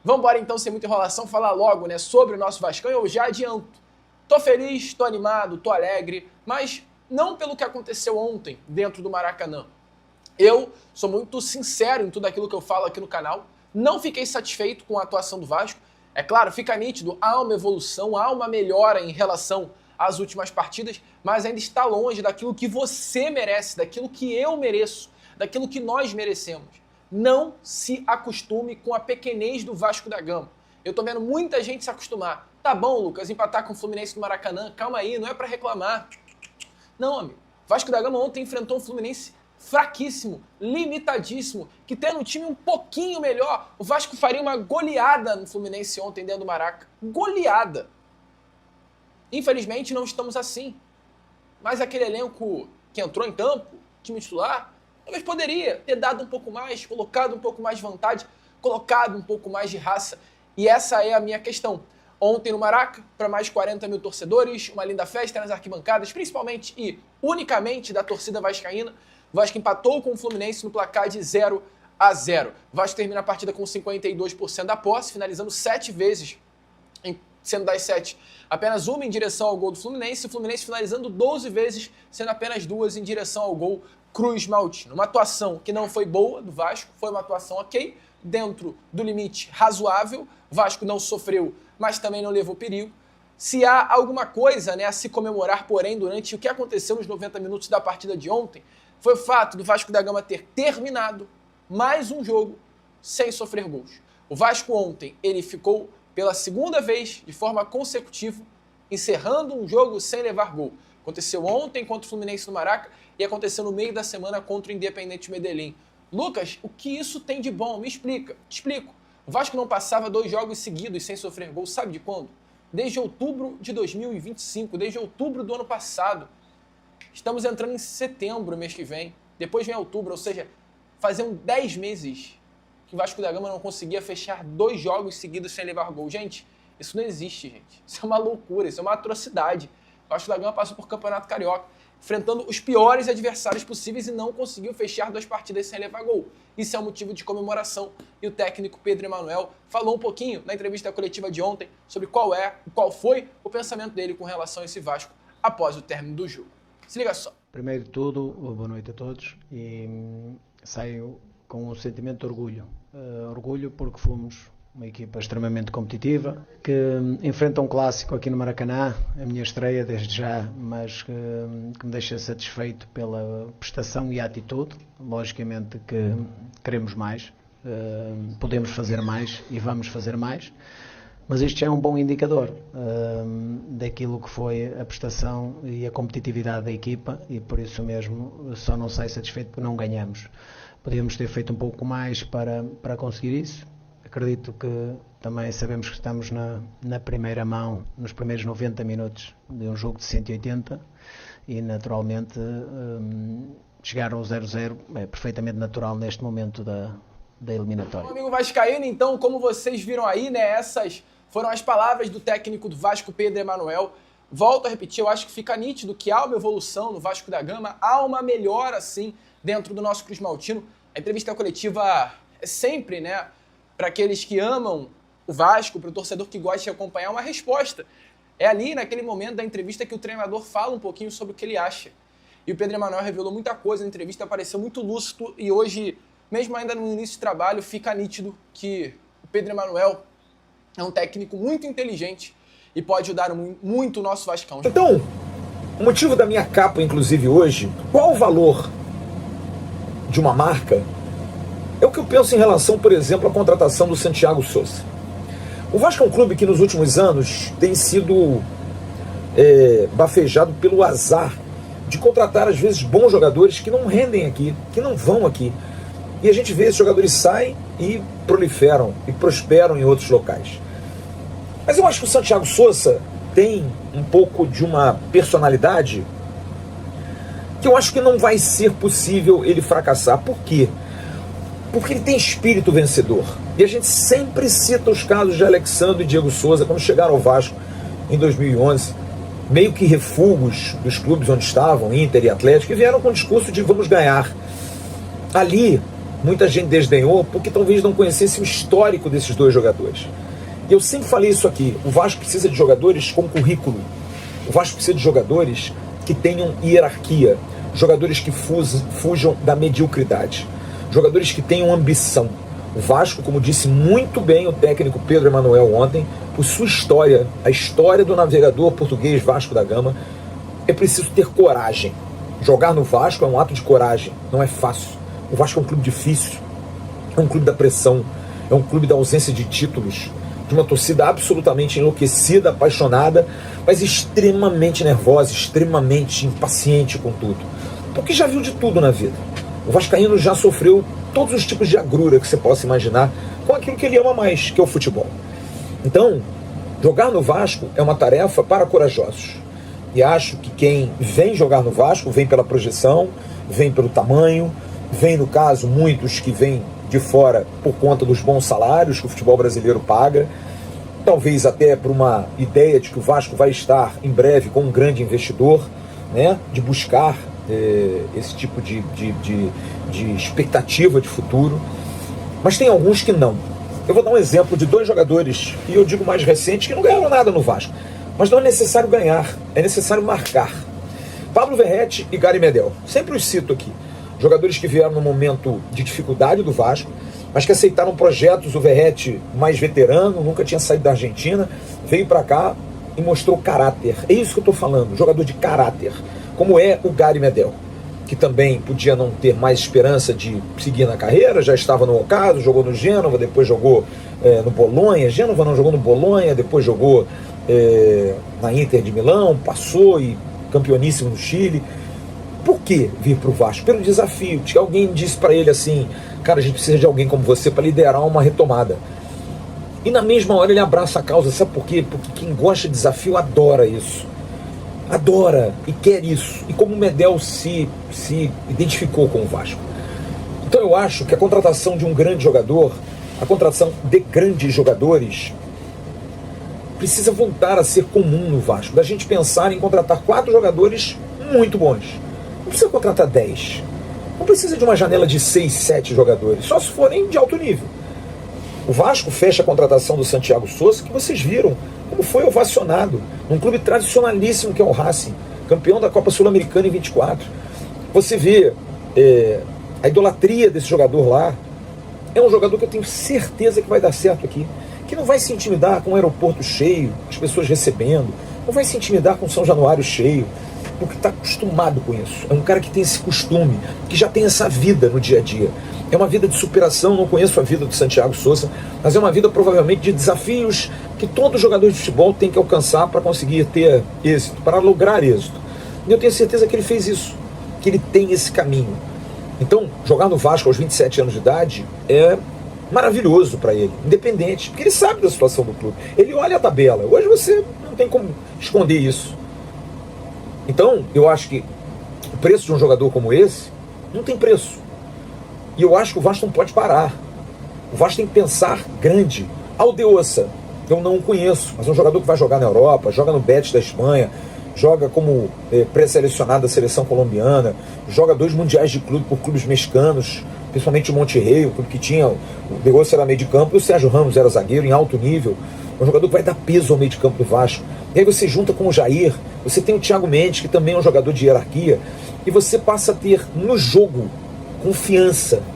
Vamos embora então, sem muita enrolação, falar logo, né, sobre o nosso Vascão. Eu já adianto. Tô feliz, tô animado, tô alegre, mas não pelo que aconteceu ontem dentro do Maracanã. Eu sou muito sincero em tudo aquilo que eu falo aqui no canal. Não fiquei satisfeito com a atuação do Vasco. É claro, fica nítido, há uma evolução, há uma melhora em relação às últimas partidas, mas ainda está longe daquilo que você merece, daquilo que eu mereço, daquilo que nós merecemos. Não se acostume com a pequenez do Vasco da Gama. Eu tô vendo muita gente se acostumar. Tá bom, Lucas, empatar com o Fluminense no Maracanã, calma aí, não é pra reclamar. Não, amigo. Vasco da Gama ontem enfrentou um Fluminense fraquíssimo, limitadíssimo, que tendo um time um pouquinho melhor, o Vasco faria uma goleada no Fluminense ontem dentro do Maraca. Goleada. Infelizmente não estamos assim. Mas aquele elenco que entrou em campo, time titular, talvez poderia ter dado um pouco mais, colocado um pouco mais de vontade, colocado um pouco mais de raça. E essa é a minha questão. Ontem no Maraca, para mais de 40 mil torcedores, uma linda festa nas arquibancadas, principalmente e unicamente da torcida vascaína. O Vasco empatou com o Fluminense no placar de 0-0. O Vasco termina a partida com 52% da posse, finalizando 7 vezes, sendo das 7, apenas uma em direção ao gol do Fluminense, e o Fluminense finalizando 12 vezes, sendo apenas 2 em direção ao gol Cruz Maltino. Uma atuação que não foi boa do Vasco, foi uma atuação ok, dentro do limite razoável. O Vasco não sofreu, mas também não levou perigo. Se há alguma coisa, né, a se comemorar, porém, durante o que aconteceu nos 90 minutos da partida de ontem, foi o fato do Vasco da Gama ter terminado mais um jogo sem sofrer gols. O Vasco ontem, ele ficou pela segunda vez, de forma consecutiva, encerrando um jogo sem levar gol. Aconteceu ontem contra o Fluminense no Maraca e aconteceu no meio da semana contra o Independente Medellín. Lucas, o que isso tem de bom? Me explica. Te explico. O Vasco não passava 2 jogos seguidos sem sofrer gol, sabe de quando? Desde outubro de 2025, desde outubro do ano passado. Estamos entrando em setembro, mês que vem. Depois vem outubro, ou seja, faziam 10 meses que o Vasco da Gama não conseguia fechar 2 jogos seguidos sem levar gol. Gente, isso não existe, gente. Isso é uma loucura, isso é uma atrocidade. O Vasco da Gama passou por Campeonato Carioca, enfrentando os piores adversários possíveis e não conseguiu fechar 2 partidas sem levar gol. Isso é um motivo de comemoração. E o técnico Pedro Emanuel falou um pouquinho na entrevista coletiva de ontem sobre qual foi o pensamento dele com relação a esse Vasco após o término do jogo. Se liga só. Primeiro de tudo, boa noite a todos e saio com um sentimento de orgulho. Orgulho porque fomos uma equipa extremamente competitiva, que enfrenta um clássico aqui no Maracanã, a minha estreia desde já, mas que me deixa satisfeito pela prestação e a atitude. Logicamente que queremos mais, podemos fazer mais e vamos fazer mais, mas isto já é um bom indicador daquilo que foi a prestação e a competitividade da equipa e por isso mesmo só não saio satisfeito porque não ganhamos. Podíamos ter feito um pouco mais para conseguir isso. Acredito que também sabemos que estamos na primeira mão, nos primeiros 90 minutos de um jogo de 180 e naturalmente chegar ao 0-0 é perfeitamente natural neste momento da eliminatória. Amigo vascaíno, então, como vocês viram aí, né, essas foram as palavras do técnico do Vasco, Pedro Emanuel. Volto a repetir, eu acho que fica nítido que há uma evolução no Vasco da Gama, há uma melhora, sim, dentro do nosso Cruz Maltino. A entrevista coletiva é sempre, né, para aqueles que amam o Vasco, para o torcedor que gosta de acompanhar, uma resposta. É ali, naquele momento da entrevista, que o treinador fala um pouquinho sobre o que ele acha. E o Pedro Emanuel revelou muita coisa na entrevista, pareceu muito lúcido, e hoje, mesmo ainda no início do trabalho, fica nítido que o Pedro Emanuel é um técnico muito inteligente e pode ajudar muito o nosso Vascão. Então, o motivo da minha capa, inclusive hoje, qual o valor de uma marca? É o que eu penso em relação, por exemplo, à contratação do Santiago Sousa. O Vasco é um clube que nos últimos anos tem sido bafejado pelo azar de contratar, às vezes, bons jogadores que não rendem aqui, que não vão aqui. E a gente vê esses jogadores saem e proliferam e prosperam em outros locais. Mas eu acho que o Santiago Sousa tem um pouco de uma personalidade que eu acho que não vai ser possível ele fracassar. Por quê? Porque ele tem espírito vencedor. E a gente sempre cita os casos de Alexandre e Diego Souza, quando chegaram ao Vasco em 2011, meio que refugos dos clubes onde estavam, Inter e Atlético, e vieram com o discurso de vamos ganhar. Ali, muita gente desdenhou porque talvez não conhecesse o histórico desses dois jogadores. E eu sempre falei isso aqui, o Vasco precisa de jogadores com currículo, o Vasco precisa de jogadores que tenham hierarquia, jogadores que fujam da mediocridade, jogadores que tenham ambição. O Vasco, como disse muito bem o técnico Pedro Emanuel ontem, por sua história, a história do navegador português Vasco da Gama, é preciso ter coragem. Jogar no Vasco é um ato de coragem, não é fácil. O Vasco é um clube difícil, é um clube da pressão, é um clube da ausência de títulos, de uma torcida absolutamente enlouquecida, apaixonada, mas extremamente nervosa, extremamente impaciente com tudo. Porque já viu de tudo na vida. O vascaíno já sofreu todos os tipos de agrura que você possa imaginar com aquilo que ele ama mais, que é o futebol. Então, jogar no Vasco é uma tarefa para corajosos. E acho que quem vem jogar no Vasco vem pela projeção, vem pelo tamanho, vem, no caso, muitos que vêm de fora por conta dos bons salários que o futebol brasileiro paga, talvez até por uma ideia de que o Vasco vai estar em breve com um grande investidor, né, de buscar esse tipo de expectativa de futuro. Mas tem alguns que não. Eu vou dar um exemplo de dois jogadores, e eu digo mais recentes, que não ganharam nada no Vasco. Mas não é necessário ganhar, é necessário marcar. Pablo Verratti e Gary Medel. Sempre os cito aqui. Jogadores que vieram no momento de dificuldade do Vasco, mas que aceitaram projetos. O Verratti, mais veterano, nunca tinha saído da Argentina, veio para cá e mostrou caráter. É isso que eu estou falando, jogador de caráter. Como é o Gary Medel, que também podia não ter mais esperança de seguir na carreira, já estava no ocaso, jogou no Gênova, depois jogou no Bolonha. Gênova não, jogou no Bolonha, depois jogou na Inter de Milão, passou e campeoníssimo no Chile. Por que vir para o Vasco? Pelo desafio. Alguém disse para ele assim: cara, a gente precisa de alguém como você para liderar uma retomada. E na mesma hora ele abraça a causa. Sabe por quê? Porque quem gosta de desafio adora isso. Adora e quer isso. E como o Medel se identificou com o Vasco. Então eu acho que a contratação de um grande jogador, a contratação de grandes jogadores, precisa voltar a ser comum no Vasco. Da gente pensar em contratar 4 jogadores muito bons. Não precisa contratar 10. Não precisa de uma janela de 6, 7 jogadores. Só se forem de alto nível. O Vasco fecha a contratação do Santiago Sousa, que vocês viram como foi ovacionado, num clube tradicionalíssimo que é o Racing, campeão da Copa Sul-Americana em 24. Você vê a idolatria desse jogador lá. É um jogador que eu tenho certeza que vai dar certo aqui, que não vai se intimidar com o aeroporto cheio, as pessoas recebendo, não vai se intimidar com São Januário cheio, porque está acostumado com isso. É um cara que tem esse costume, que já tem essa vida no dia a dia. É uma vida de superação. Não conheço a vida do Santiago Sousa, mas é uma vida provavelmente de desafios que todo jogador de futebol tem que alcançar para conseguir ter êxito, para lograr êxito. E eu tenho certeza que ele fez isso, que ele tem esse caminho. Então, jogar no Vasco aos 27 anos de idade é maravilhoso para ele, independente, porque ele sabe da situação do clube. Ele olha a tabela. Hoje você não tem como esconder isso. Então, eu acho que o preço de um jogador como esse não tem preço. E eu acho que o Vasco não pode parar. O Vasco tem que pensar grande. Aldeossa, eu não o conheço, mas é um jogador que vai jogar na Europa, joga no Betis da Espanha, joga como pré-selecionado da seleção colombiana, joga 2 mundiais de clube por clubes mexicanos, principalmente o Monterrey, o clube que tinha o Aldeossa era meio de campo e o Sérgio Ramos era zagueiro em alto nível. Um jogador que vai dar peso ao meio de campo do Vasco. E aí você junta com o Jair, você tem o Thiago Mendes, que também é um jogador de hierarquia, e você passa a ter no jogo confiança.